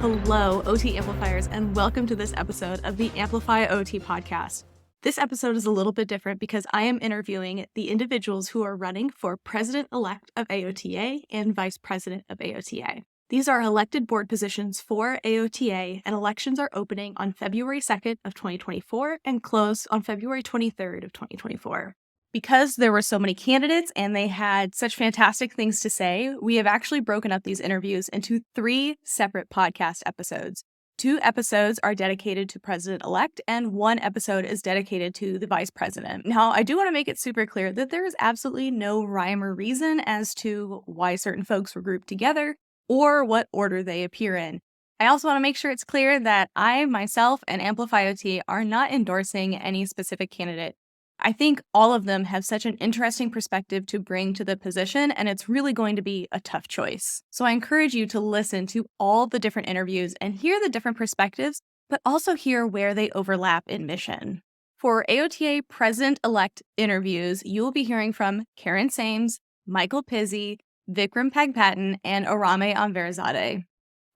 Hello, OT amplifiers, and welcome to this episode of the Amplify OT podcast. This episode is a little bit different because I am interviewing the individuals who are running for President-elect of AOTA and Vice President of AOTA. These are elected board positions for AOTA, and elections are opening on February 2nd of 2024 and close on February 23rd of 2024. Because there were so many candidates and they had such fantastic things to say, we have actually broken up these interviews into 3 separate podcast episodes. 2 episodes are dedicated to President-elect, and 1 episode is dedicated to the Vice President. Now, I do want to make it super clear that there is absolutely no rhyme or reason as to why certain folks were grouped together or what order they appear in. I also want to make sure it's clear that I, myself, and Amplify OT are not endorsing any specific candidate. I think all of them have such an interesting perspective to bring to the position, and it's really going to be a tough choice. So I encourage you to listen to all the different interviews and hear the different perspectives, but also hear where they overlap in mission. For AOTA President-elect interviews, you will be hearing from Karen Sames, Michael Pizzi, Vikram Pagpatan, and Arame Anverzadeh.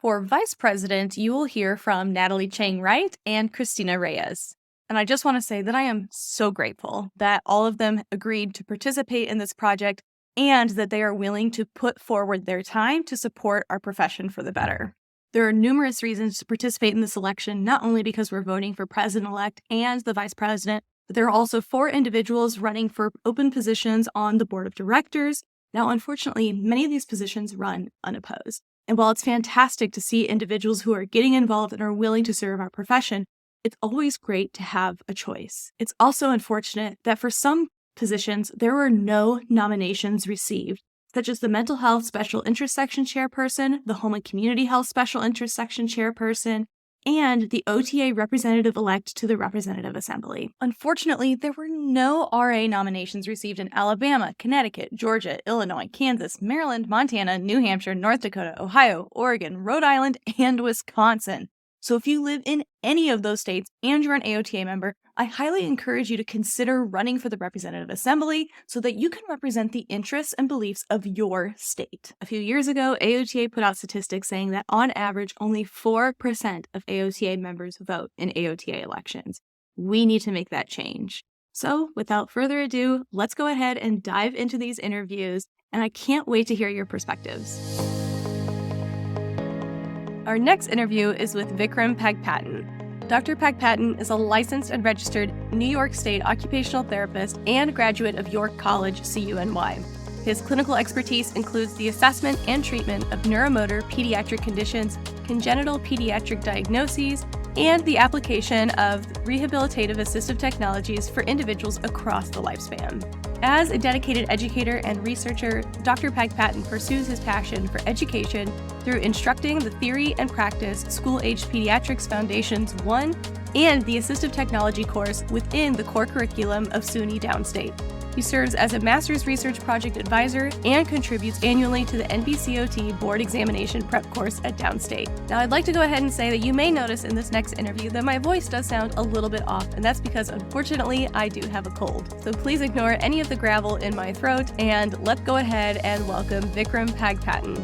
For Vice President, you will hear from Natalie Chang-Wright and Christina Reyes. And I just want to say that I am so grateful that all of them agreed to participate in this project and that they are willing to put forward their time to support our profession for the better. There are numerous reasons to participate in this election, not only because we're voting for President-elect and the Vice President, but there are also 4 individuals running for open positions on the board of directors. Now, unfortunately, many of these positions run unopposed. And while it's fantastic to see individuals who are getting involved and are willing to serve our profession, it's always great to have a choice. It's also unfortunate that for some positions, there were no nominations received, such as the Mental Health Special Interest Section Chairperson, the Home and Community Health Special Interest Section Chairperson, and the OTA Representative-elect to the Representative Assembly. Unfortunately, there were no RA nominations received in Alabama, Connecticut, Georgia, Illinois, Kansas, Maryland, Montana, New Hampshire, North Dakota, Ohio, Oregon, Rhode Island, and Wisconsin. So if you live in any of those states and you're an AOTA member, I highly encourage you to consider running for the Representative Assembly so that you can represent the interests and beliefs of your state. A few years ago, AOTA put out statistics saying that on average, only 4% of AOTA members vote in AOTA elections. We need to make that change. So without further ado, let's go ahead and dive into these interviews, and I can't wait to hear your perspectives. Our next interview is with Vikram Pagpatan. Dr. Pagpatan is a licensed and registered New York State occupational therapist and graduate of York College, CUNY. His clinical expertise includes the assessment and treatment of neuromotor pediatric conditions, congenital pediatric diagnoses, and the application of rehabilitative assistive technologies for individuals across the lifespan. As a dedicated educator and researcher, Dr. Pagpatan pursues his passion for education through instructing the Theory and Practice School-Aged Pediatrics Foundations 1 and the Assistive Technology course within the core curriculum of SUNY Downstate. He serves as a Master's Research Project Advisor and contributes annually to the NBCOT Board Examination Prep course at Downstate. Now, I'd like to go ahead and say that you may notice in this next interview that my voice does sound a little bit off, and that's because, unfortunately, I do have a cold. So please ignore any of the gravel in my throat, and let's go ahead and welcome Vikram Pagpatan.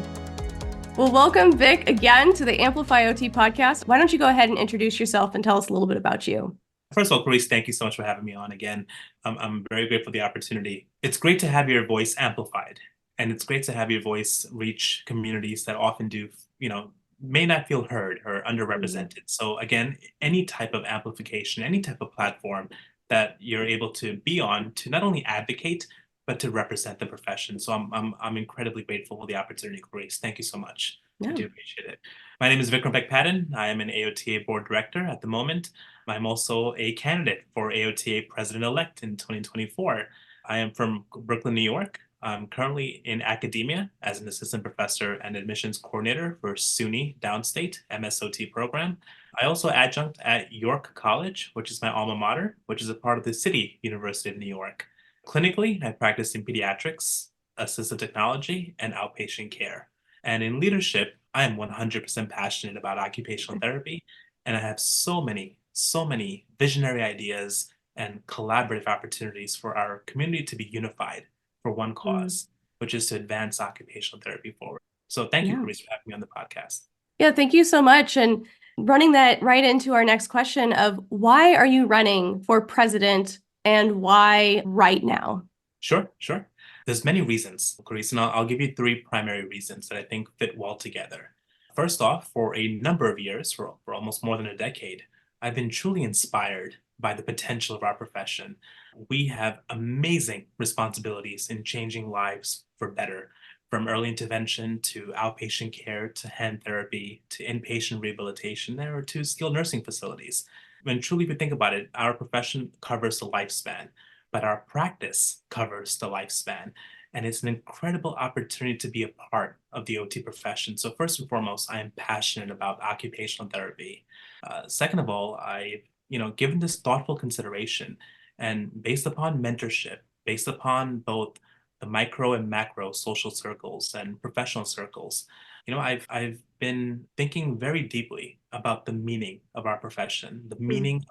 Well, welcome, Vic, again to the Amplify OT podcast. Why don't you go ahead and introduce yourself and tell us a little bit about you? First of all, Clarice, thank you so much for having me on again. I'm very grateful for the opportunity. It's great to have your voice amplified, and it's great to have your voice reach communities that often may not feel heard or underrepresented. So again, any type of amplification, any type of platform that you're able to be on to not only advocate, but to represent the profession. So I'm incredibly grateful for the opportunity, Clarice. Thank you so much. Yeah. I do appreciate it. My name is Vikram Pagpatan. I am an AOTA board director at the moment. I'm also a candidate for AOTA President-elect in 2024. I am from Brooklyn, New York. I'm currently in academia as an assistant professor and admissions coordinator for SUNY Downstate MSOT program. I also adjunct at York College, which is my alma mater, which is a part of the City University of New York. Clinically, I practice in pediatrics, assistive technology, and outpatient care. And in leadership, I am 100% passionate about occupational therapy, and I have so many visionary ideas and collaborative opportunities for our community to be unified for one cause, which is to advance occupational therapy forward. So thank you, Clarice, for having me on the podcast. Yeah, thank you so much. And running that right into our next question of why are you running for president and why right now? Sure, sure. There's many reasons, Clarice, and I'll give you three primary reasons that I think fit well together. First off, for a number of years, for almost more than a decade, I've been truly inspired by the potential of our profession. We have amazing responsibilities in changing lives for better, from early intervention to outpatient care to hand therapy to inpatient rehabilitation or to skilled nursing facilities. When truly, if you think about it, our profession covers the lifespan, but our practice covers the lifespan. And it's an incredible opportunity to be a part of the OT profession. So first and foremost, I am passionate about occupational therapy. Second of all, given this thoughtful consideration and based upon mentorship, based upon both the micro and macro social circles and professional circles, I've been thinking very deeply about the meaning of our profession, the meaning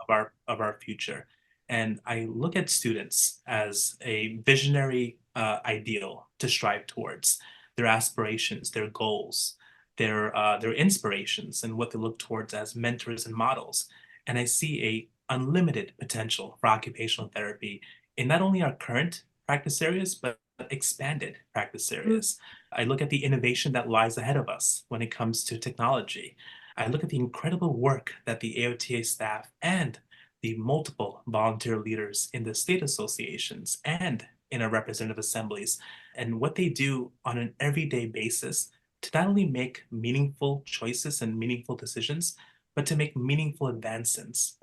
of our future. And I look at students as a visionary ideal to strive towards, their aspirations, their goals, their inspirations, and what they look towards as mentors and models. And I see a unlimited potential for occupational therapy in not only our current practice areas, but expanded practice areas. I look at the innovation that lies ahead of us when it comes to technology. I look at the incredible work that the AOTA staff and the multiple volunteer leaders in the state associations and in our representative assemblies and what they do on an everyday basis to not only make meaningful choices and meaningful decisions, but to make meaningful advancements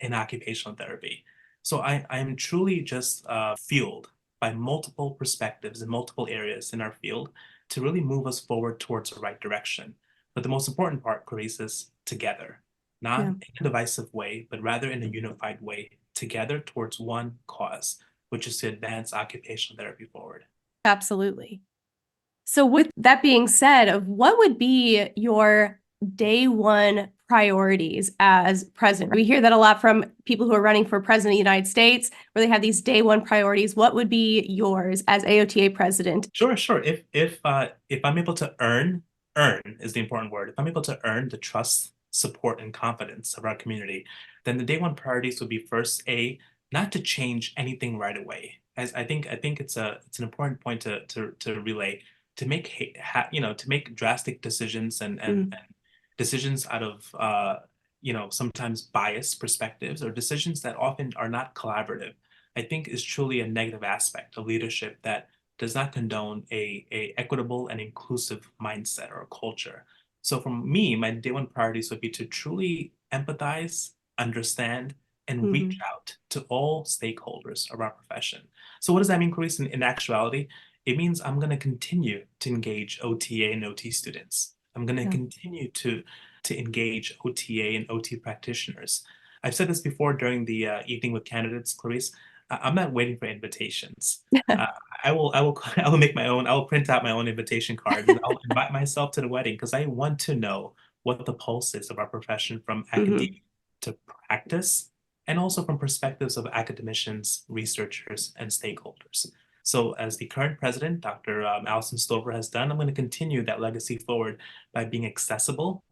in occupational therapy. So I am truly just fueled by multiple perspectives in multiple areas in our field to really move us forward towards the right direction. But the most important part, Clarice, is together, not in a divisive way, but rather in a unified way, together towards one cause, which is to advance occupational therapy forward. Absolutely. So with that being said, of what would be your day one priorities as president? We hear that a lot from people who are running for president of the United States, where they have these day one priorities. What would be yours as AOTA president? Sure, sure. If I'm able to earn is the important word. If I'm able to earn the trust, support, and confidence of our community, then the day one priorities would be first, not to change anything right away. As I think it's an important point to relay, to make to make drastic decisions and decisions out of sometimes biased perspectives or decisions that often are not collaborative. I think is truly a negative aspect of leadership that does not condone a equitable and inclusive mindset or culture. So for me, my day one priorities would be to truly empathize, understand, and reach out to all stakeholders of our profession. So what does that mean, Clarice? In actuality, it means I'm going to continue to engage OTA and OT students. I'm going to continue to engage OTA and OT practitioners. I've said this before during the evening with candidates, Clarice. I'm not waiting for invitations. I will make my own. I will print out my own invitation card and I'll invite myself to the wedding because I want to know what the pulse is of our profession from academia to practice and also from perspectives of academicians, researchers, and stakeholders. So as the current president, Dr. Allison Stover has done, I'm going to continue that legacy forward by being accessible,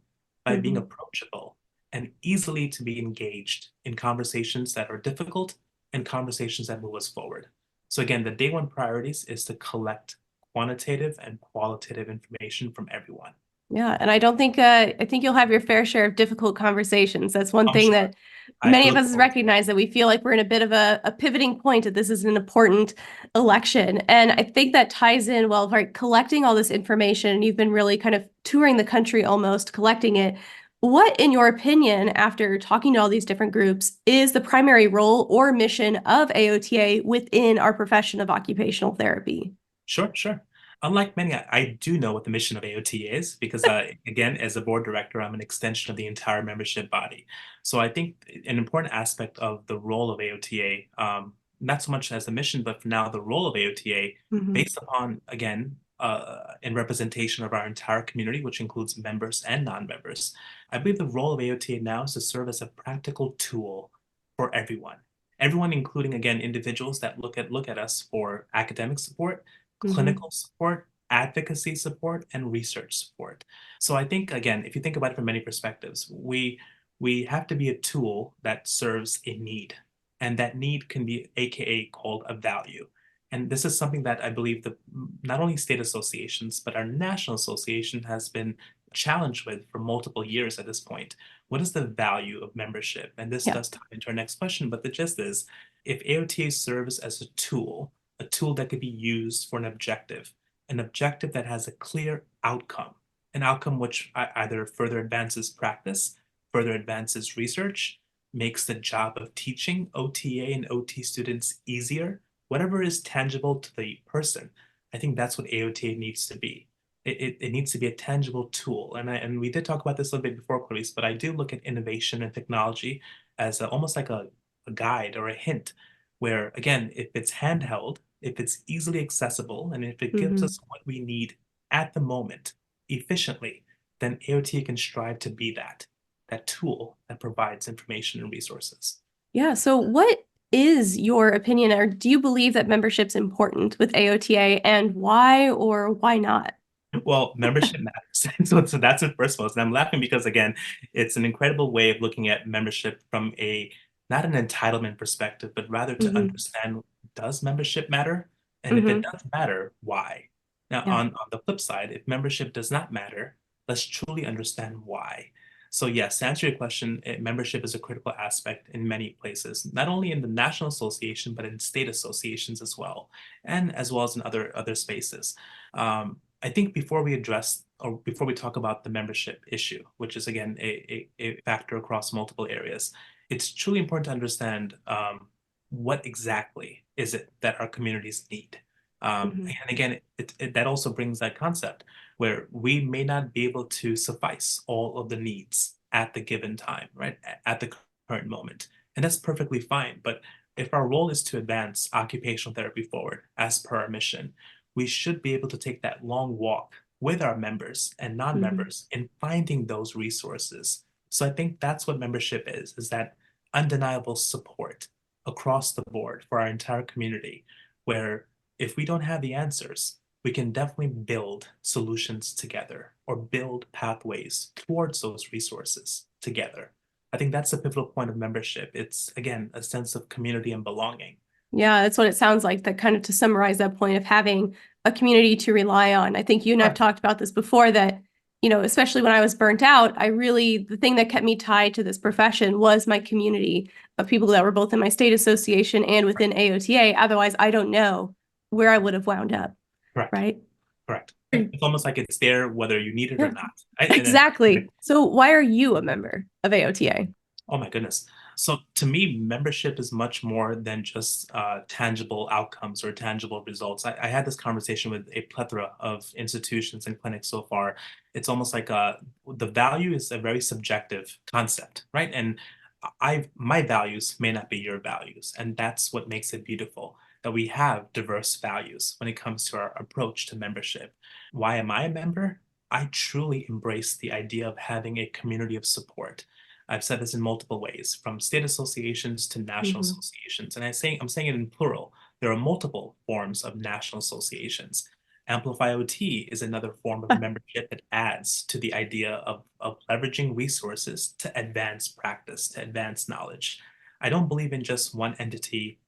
by being approachable, and easily to be engaged in conversations that are difficult and conversations that move us forward. So again, the day one priorities is to collect quantitative and qualitative information from everyone. Yeah, and I don't think I think you'll have your fair share of difficult conversations. That's one I'm thing sure. that I many of look us forward to it. recognize, that we feel like we're in a bit of a pivoting point, that this is an important election. And I think that ties in well, right, collecting all this information, and you've been really kind of touring the country almost, collecting it. What, in your opinion, after talking to all these different groups, is the primary role or mission of AOTA within our profession of occupational therapy? Sure, sure. Unlike many, I do know what the mission of AOT is because, again, as a board director, I'm an extension of the entire membership body. So I think an important aspect of the role of AOTA, not so much as the mission, but for now the role of AOTA, based upon, again, in representation of our entire community, which includes members and non-members, I believe the role of AOTA now is to serve as a practical tool for everyone. Everyone, including, again, individuals that look at us for academic support, clinical support, advocacy support, and research support. So I think, again, if you think about it from many perspectives, we have to be a tool that serves a need. And that need can be AKA called a value. And this is something that I believe the not only state associations, but our national association has been challenged with for multiple years at this point. What is the value of membership? And this Yeah. does tie into our next question, but the gist is if AOTA serves as a tool that could be used for an objective that has a clear outcome, an outcome which either further advances practice, further advances research, makes the job of teaching OTA and OT students easier, whatever is tangible to the person. I think that's what AOTA needs to be. It needs to be a tangible tool. And we did talk about this a little bit before, Clarice, but I do look at innovation and technology as almost like a guide or a hint where, again, if it's handheld, if it's easily accessible, and if it gives Hmm. us what we need at the moment efficiently, then AOTA can strive to be that tool that provides information and resources. Yeah. So, what is your opinion, or do you believe that membership's important with AOTA, and why or why not? Well, membership matters. So that's it first of all. And I'm laughing because again, it's an incredible way of looking at membership from a not an entitlement perspective, but rather to Hmm. understand, does membership matter? And if it Hmm. does matter, why? Now, Yeah. on the flip side, if membership does not matter, let's truly understand why. So yes, to answer your question, membership is a critical aspect in many places, not only in the national association, but in state associations as well, and as well as in other spaces. I think before we address or before we talk about the membership issue, which is again a factor across multiple areas, it's truly important to understand what exactly is it that our communities need. Hmm. And again, that also brings that concept where we may not be able to suffice all of the needs at the given time, right? At the current moment. And that's perfectly fine. But if our role is to advance occupational therapy forward as per our mission, we should be able to take that long walk with our members and Hmm. non-members in finding those resources. So I think that's what membership is that undeniable support across the board for our entire community, where if we don't have the answers, we can definitely build solutions together or build pathways towards those resources together. I think that's the pivotal point of membership. It's, again, a sense of community and belonging. Yeah, that's what it sounds like. That kind of to summarize that point of having a community to rely on. I think you and I've Correct. talked about this before that, especially when I was burnt out, the thing that kept me tied to this profession was my community of people that were both in my state association and within AOTA. Otherwise, I don't know where I would have wound up, Correct. right? Correct. It's almost like it's there whether you need it or Yeah, not. Right? And then, exactly. So why are you a member of AOTA? oh my goodness. So to me, membership is much more than just tangible outcomes or tangible results. I had this conversation with a plethora of institutions and clinics so far. It's almost like the value is a very subjective concept, right? And my values may not be your values, and that's what makes it beautiful that we have diverse values when it comes to our approach to membership. Why am I a member? I truly embrace the idea of having a community of support. I've said this in multiple ways, from state associations to national Hmm. associations. And I'm saying it in plural. There are multiple forms of national associations. Amplify OT is another form of membership that adds to the idea of leveraging resources to advance practice, to advance knowledge. I don't believe in just one entity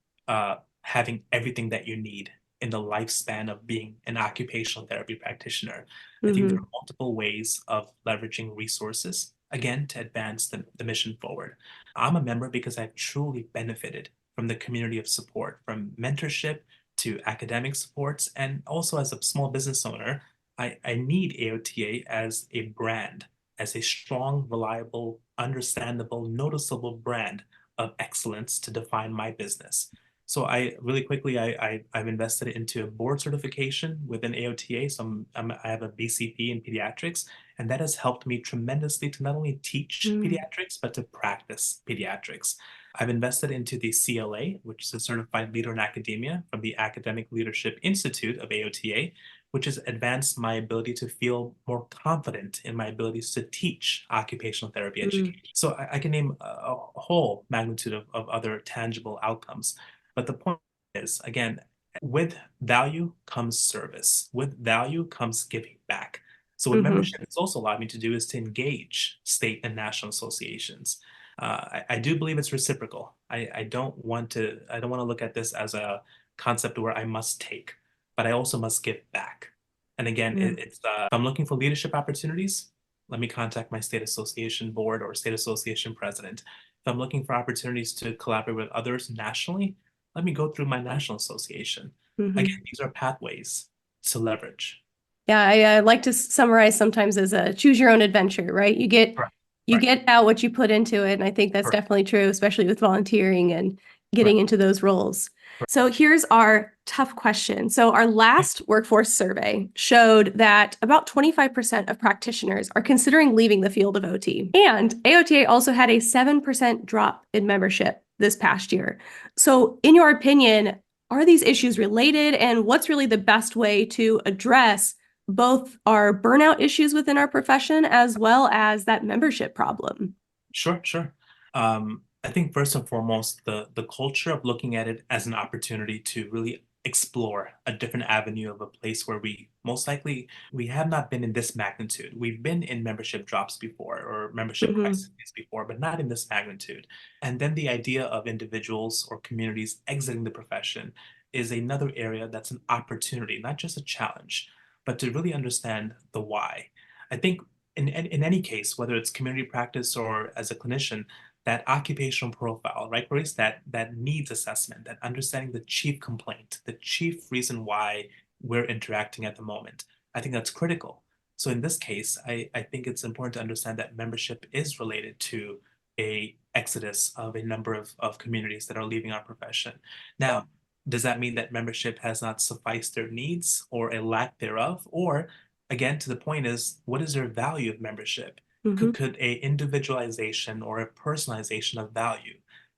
having everything that you need in the lifespan of being an occupational therapy practitioner. I think there Hmm. are multiple ways of leveraging resources, again, to advance the mission forward. I'm a member because I've truly benefited from the community of support, from mentorship to academic supports, and also as a small business owner, I need AOTA as a brand, as a strong, reliable, understandable, noticeable brand of excellence to define my business. So I really quickly I've invested into a board certification within AOTA. So I have a BCP in pediatrics, and that has helped me tremendously to not only teach Hmm. pediatrics but to practice pediatrics. I've invested into the CLA, which is a certified leader in academia from the Academic Leadership Institute of AOTA, which has advanced my ability to feel more confident in my abilities to teach occupational therapy Hmm. education. So I can name a whole magnitude of other tangible outcomes. But the point is, again, With value comes service. With value comes giving back. So what Mm-hmm. membership has also allowed me to do is to engage state and national associations. I do believe it's reciprocal. I don't want to look at this as a concept where I must take, but I also must give back. And again, Yeah. if I'm looking for leadership opportunities, let me contact my state association board or state association president. If I'm looking for opportunities to collaborate with others nationally, let me go through my national association. Mm-hmm. Again, these are pathways to leverage. Yeah, I like to summarize sometimes as a choose your own adventure, right? Correct. You Right. get out what you put into it, and I think that's Correct. definitely true, especially with volunteering and getting Correct. into those roles. Correct. So here's our tough question. So our last workforce survey showed that about 25% of practitioners are considering leaving the field of OT. And AOTA also had a 7% drop in membership this past year. So in your opinion, are these issues related, and what's really the best way to address both our burnout issues within our profession as well as that membership problem? Sure, sure. I think first and foremost, the culture of looking at it as an opportunity to really explore a different avenue of a place where we most likely we have not been in this magnitude. We've been in membership drops before or membership Mm-hmm. crises before, but not in this magnitude. And then the idea of individuals or communities exiting the profession is another area that's an opportunity, not just a challenge, but to really understand the why. I think in any case, whether it's community practice or as a clinician, that occupational profile, right, Grace, that needs assessment, that understanding the chief complaint, the chief reason why we're interacting at the moment, I think that's critical. So in this case, I think it's important to understand that membership is related to a exodus of a number of communities that are leaving our profession. Now, does that mean that membership has not sufficed their needs or a lack thereof? Or again, to the point is, what is their value of membership? Mm-hmm. Could a individualization or a personalization of value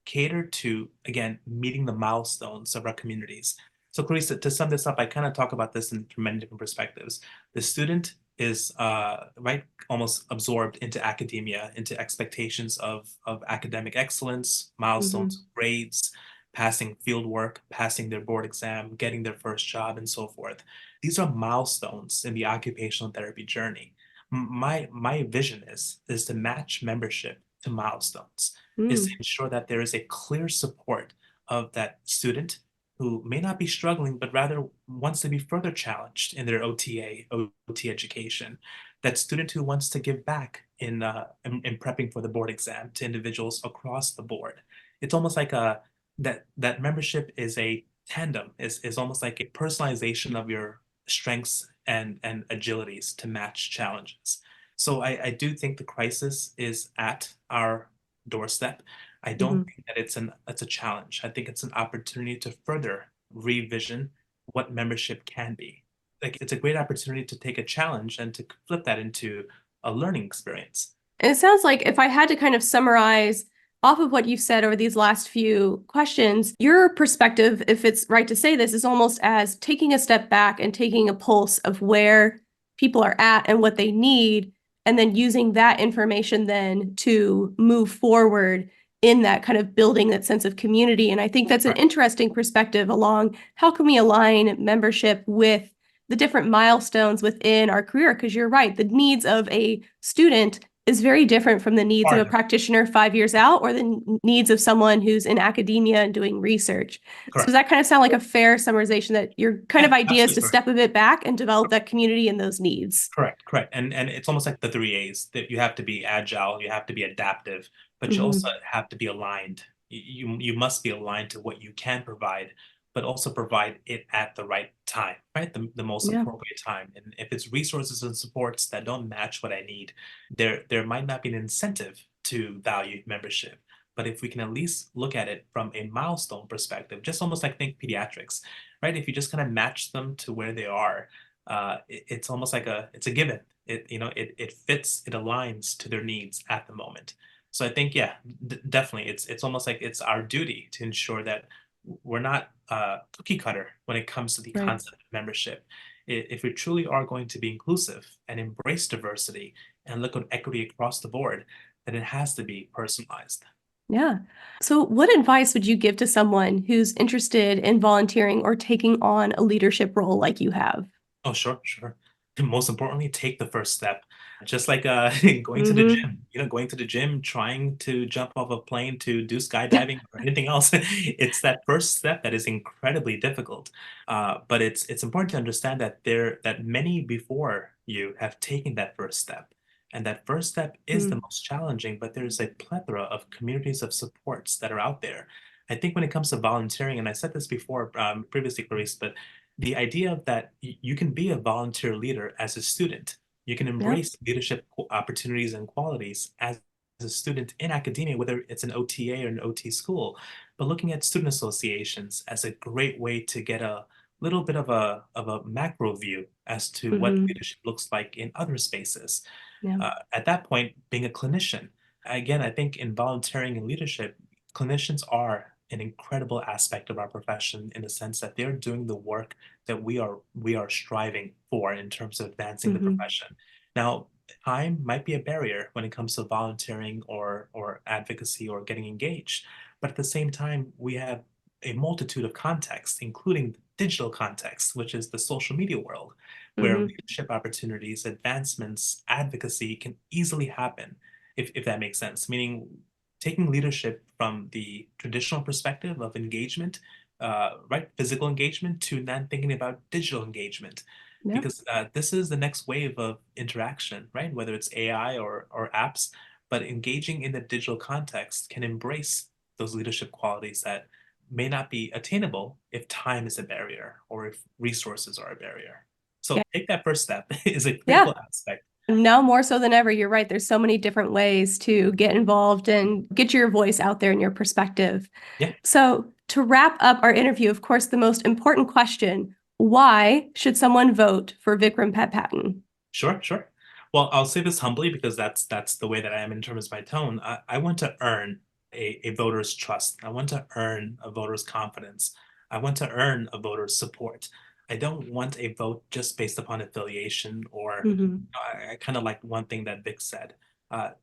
cater to, again, meeting the milestones of our communities? So, Clarice, to sum this up, I kind of talk about this from many different perspectives. The student is right almost absorbed into academia, into expectations of academic excellence, Mm-hmm. milestones, grades, passing field work, passing their board exam, getting their first job, and so forth. These are milestones in the occupational therapy journey. My vision is to match membership to milestones, is to Mm. ensure that there is a clear support of that student who may not be struggling, but rather wants to be further challenged in their OT education. That student who wants to give back in prepping for the board exam to individuals across the board. It's almost like that membership is a tandem, is almost like a personalization of your strengths and agilities to match challenges. So I do think the crisis is at our doorstep. I don't Mm-hmm. think that it's a challenge. I think it's an opportunity to further revision what membership can be. Like it's a great opportunity to take a challenge and to flip that into a learning experience. And it sounds like if I had to kind of summarize off of what you've said over these last few questions, your perspective, if it's right to say this, is almost as taking a step back and taking a pulse of where people are at and what they need, and then using that information then to move forward in that kind of building that sense of community. And I think that's an Right. interesting perspective along how can we align membership with the different milestones within our career? Because you're right, the needs of a student is very different from the needs of a Far practitioner 5 years out or the needs of someone who's in academia and doing research. So does correct. that kind of sound like a fair summarization that your kind Yeah, of idea is to absolutely correct. step a bit back and develop that community and those needs? Correct, correct. And it's almost like the three A's that you have to be agile, you have to be adaptive, but you also Mm-hmm. have to be aligned. You must be aligned to what you can provide, but also provide it at the right time, right? The most Yeah. appropriate time. And if it's resources and supports that don't match what I need, there might not be an incentive to value membership. But if we can at least look at it from a milestone perspective, just almost like think pediatrics, right? If you just kind of match them to where they are, it's almost like it's a given. It fits, it aligns to their needs at the moment. So I think, yeah, definitely, it's almost like it's our duty to ensure that we're not cookie cutter when it comes to the Right. concept of membership. If we truly are going to be inclusive and embrace diversity and look at equity across the board, then it has to be personalized. Yeah. So what advice would you give to someone who's interested in volunteering or taking on a leadership role like you have? Oh, sure, sure. And most importantly, take the first step. Just like going to the Mm-hmm. gym, going to the gym, trying to jump off a plane to do skydiving or anything else. It's that first step that is incredibly difficult. But it's important to understand that many before you have taken that first step. And that first step is the most challenging, but there's a plethora of communities of supports that are out there. I think when it comes to volunteering, and I said this before previously, Clarice, but the idea of that you can be a volunteer leader as a student. You can Yep. embrace leadership opportunities and qualities as a student in academia, whether it's an OTA or an OT school. But looking at student associations as a great way to get a little bit of a macro view as to what Mm-hmm. leadership looks like in other spaces. Yeah. At that point, being a clinician, again, I think in volunteering and leadership, clinicians are an incredible aspect of our profession in the sense that they're doing the work that we are striving for in terms of advancing the Mm-hmm. profession. Now, time might be a barrier when it comes to volunteering or advocacy or getting engaged, but at the same time, we have a multitude of contexts, including digital context, which is the social media world, where Mm-hmm. leadership opportunities, advancements, advocacy can easily happen, if that makes sense. Meaning taking leadership from the traditional perspective of engagement, right, physical engagement, to then thinking about digital engagement, Yep. because this is the next wave of interaction, right? Whether it's AI or apps, but engaging in the digital context can embrace those leadership qualities that may not be attainable if time is a barrier or if resources are a barrier. Yeah. So take that first step is a Yeah. critical aspect. Now more so than ever, you're right. There's so many different ways to get involved and get your voice out there and your perspective. Yeah, So, to wrap up our interview, of course, the most important question: why should someone vote for Vikram Pagpatan? sure, sure. Well, I'll say this humbly because that's the way that I am in terms of my tone. I want to earn a voter's trust. I want to earn a voter's confidence. I want to earn a voter's support. I don't want a vote just based upon affiliation or Mm-hmm. I kind of like one thing that Vic said.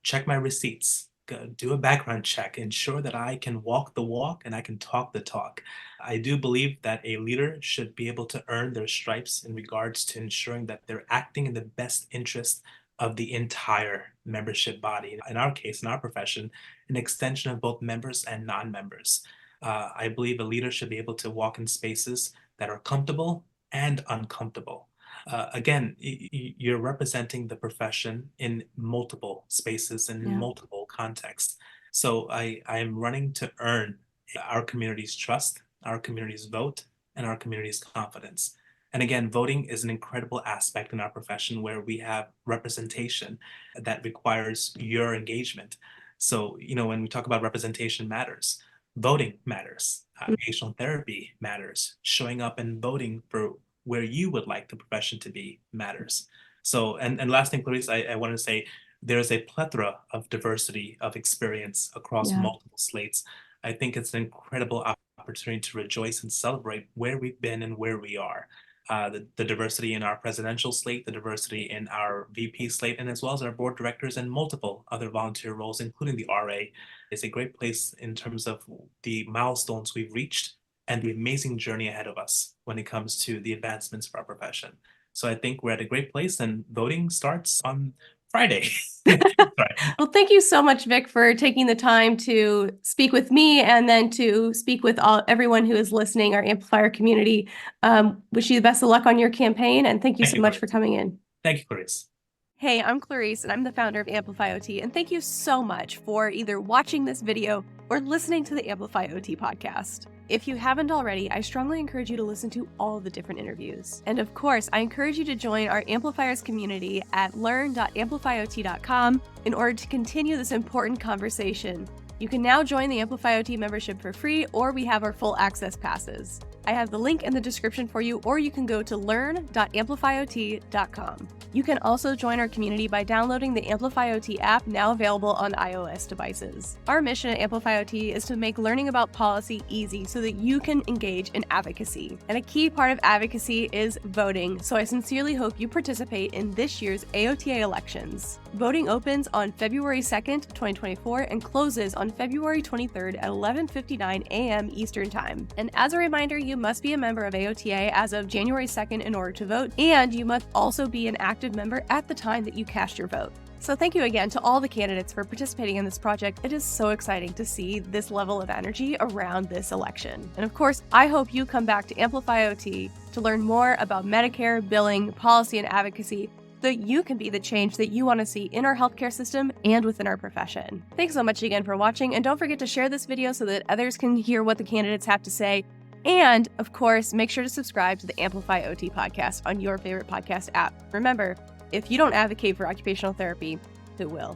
Check my receipts. Do a background check. Ensure that I can walk the walk and I can talk the talk. I do believe that a leader should be able to earn their stripes in regards to ensuring that they're acting in the best interest of the entire membership body. In our case, in our profession, an extension of both members and non-members. I believe a leader should be able to walk in spaces that are comfortable and uncomfortable. Again, you're representing the profession in multiple spaces and in Yeah. multiple contexts. So I am running to earn our community's trust, our community's vote, and our community's confidence. And again, voting is an incredible aspect in our profession where we have representation that requires your engagement. So, when we talk about representation matters, voting matters, occupational therapy matters, showing up and voting for where you would like the profession to be matters. So, and last thing, Clarice, I want to say there's a plethora of diversity of experience across Yeah. multiple slates. I think it's an incredible opportunity to rejoice and celebrate where we've been and where we are. The diversity in our presidential slate, the diversity in our VP slate, and as well as our board directors and multiple other volunteer roles, including the RA, is a great place in terms of the milestones we've reached and the amazing journey ahead of us when it comes to the advancements of our profession. So I think we're at a great place, and voting starts on Friday. Sorry. Well, thank you so much, Vic, for taking the time to speak with me and then to speak with everyone who is listening, our Amplifier community. Wish you the best of luck on your campaign, and thank you Thank so you, much for Clarice. coming in. Thank you, Clarice. Hey, I'm Clarice, and I'm the founder of Amplify OT, and thank you so much for either watching this video or listening to the Amplify OT podcast. If you haven't already, I strongly encourage you to listen to all the different interviews. And of course, I encourage you to join our Amplifiers community at learn.amplifyot.com in order to continue this important conversation. You can now join the Amplify OT membership for free, or we have our full access passes. I have the link in the description for you, or you can go to learn.amplifyot.com. You can also join our community by downloading the Amplify OT app, now available on iOS devices. Our mission at Amplify OT is to make learning about policy easy so that you can engage in advocacy. And a key part of advocacy is voting, so I sincerely hope you participate in this year's AOTA elections. Voting opens on February 2nd, 2024 and closes on February 23rd at 11:59 a.m. Eastern Time. And as a reminder, you must be a member of AOTA as of January 2nd in order to vote, and you must also be an active member at the time that you cast your vote. So thank you again to all the candidates for participating in this project. It is so exciting to see this level of energy around this election. And of course, I hope you come back to Amplify OT to learn more about Medicare, billing, policy, and advocacy, so that you can be the change that you want to see in our healthcare system and within our profession. Thanks so much again for watching, and don't forget to share this video so that others can hear what the candidates have to say. And, of course, make sure to subscribe to the Amplify OT podcast on your favorite podcast app. Remember, if you don't advocate for occupational therapy, who will?